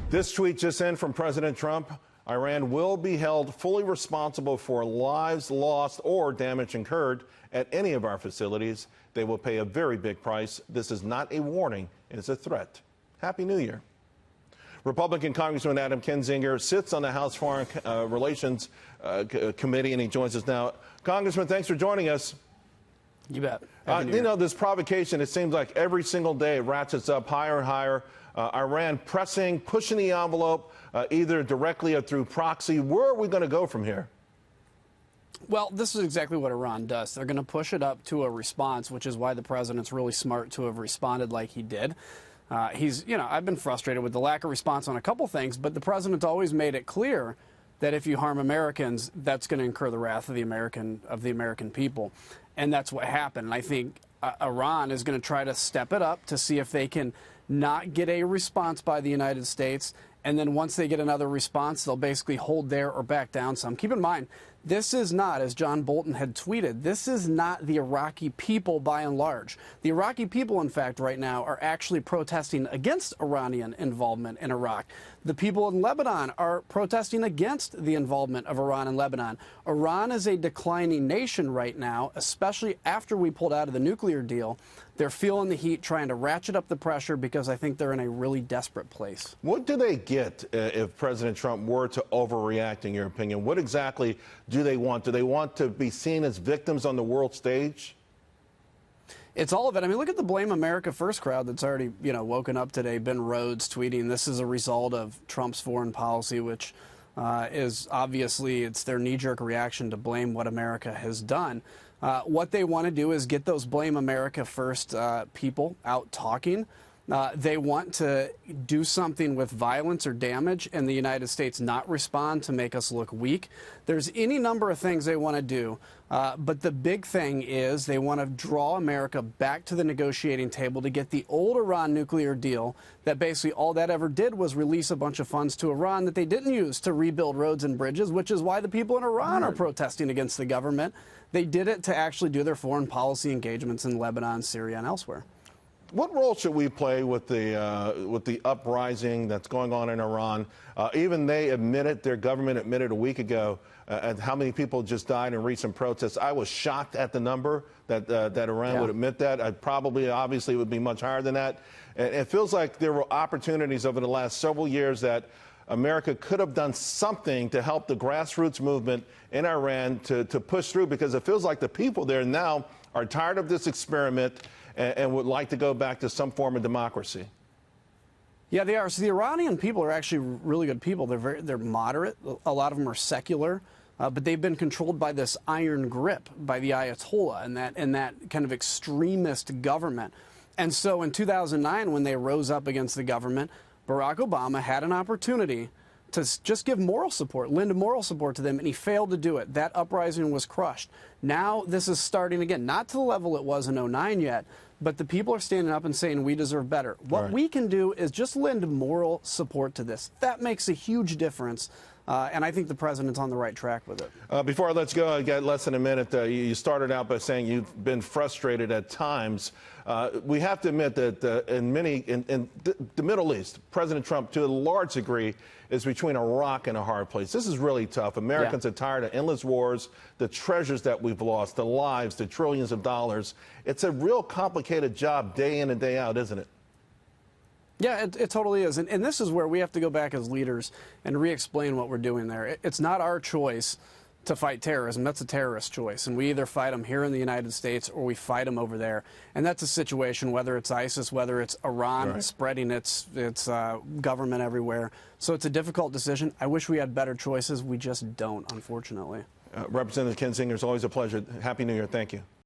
This tweet just in from President Trump. Iran will be held fully responsible for lives lost or damage incurred at any of our facilities. They will pay a very big price. This is not a warning, it's a threat. Happy New Year. Republican Congressman Adam Kinzinger sits on the House Foreign Relations Committee, and he joins us now. Congressman, thanks for joining us. You bet. You know, this provocation, it seems like every single day it ratchets up higher and higher. Iran pushing the envelope, either directly or through proxy. Where are we going to go from here? Well, this is exactly what Iran does. They're going to push it up to a response, which is why the president's really smart to have responded like he did. I've been frustrated with the lack of response on a couple things, but the president's always made it clear that if you harm Americans, that's going to incur the wrath of the American people. And that's what happened. And I think Iran is going to try to step it up to see if they can not get a response by the United States. And then once they get another response, they'll basically hold there or back down some. Keep in mind, this is not, as John Bolton had tweeted, this is not the Iraqi people by and large. The Iraqi people, in fact, right now are actually protesting against Iranian involvement in Iraq. The people in Lebanon are protesting against the involvement of Iran in Lebanon. Iran is a declining nation right now, especially after we pulled out of the nuclear deal. They're feeling the heat, trying to ratchet up the pressure because I think they're in a really desperate place. What do they get if President Trump were to overreact, in your opinion? What exactly do they want? Do they want to be seen as victims on the world stage? It's all of it. I mean, look at the Blame America First crowd that's already, woken up today. Ben Rhodes tweeting, this is a result of Trump's foreign policy, which is obviously, it's their knee-jerk reaction to blame what America has done. What they want to do is get those Blame America First people out talking. They want to do something with violence or damage and the United States not respond to make us look weak. There's any number of things they want to do, but the big thing is they want to draw America back to the negotiating table to get the old Iran nuclear deal that basically all that ever did was release a bunch of funds to Iran that they didn't use to rebuild roads and bridges, which is why the people in Iran are protesting against the government. They did it to actually do their foreign policy engagements in Lebanon, Syria, and elsewhere. What role should we play with the uprising that's going on in Iran? Even they admitted, their government admitted a week ago, at how many people just died in recent protests. I was shocked at the number that Iran would admit that. Obviously, it would be much higher than that. And it feels like there were opportunities over the last several years that America could have done something to help the grassroots movement in Iran to push through, because it feels like the people there now are tired of this experiment and would like to go back to some form of democracy. Yeah, they are. So the Iranian people are actually really good people. They're moderate. A lot of them are secular, but they've been controlled by this iron grip by the Ayatollah and that kind of extremist government. And so in 2009, when they rose up against the government, Barack Obama had an opportunity to just give moral support, lend moral support to them, and he failed to do it. That uprising was crushed. Now this is starting again, not to the level it was in 2009 yet, but the people are standing up and saying we deserve better. What we can do is just lend moral support to this. That makes a huge difference. And I think the president's on the right track with it. Before I let you go, I got less than a minute. You started out by saying you've been frustrated at times. We have to admit that in the Middle East, President Trump, to a large degree, is between a rock and a hard place. This is really tough. Americans are tired of endless wars, the treasures that we've lost, the lives, the trillions of dollars. It's a real complicated job day in and day out, isn't it? Yeah, it totally is. And this is where we have to go back as leaders and re-explain what we're doing there. It's not our choice to fight terrorism. That's a terrorist choice. And we either fight them here in the United States or we fight them over there. And that's a situation, whether it's ISIS, whether it's Iran spreading its government everywhere. So it's a difficult decision. I wish we had better choices. We just don't, unfortunately. Representative Kinzinger, it's always a pleasure. Happy New Year. Thank you.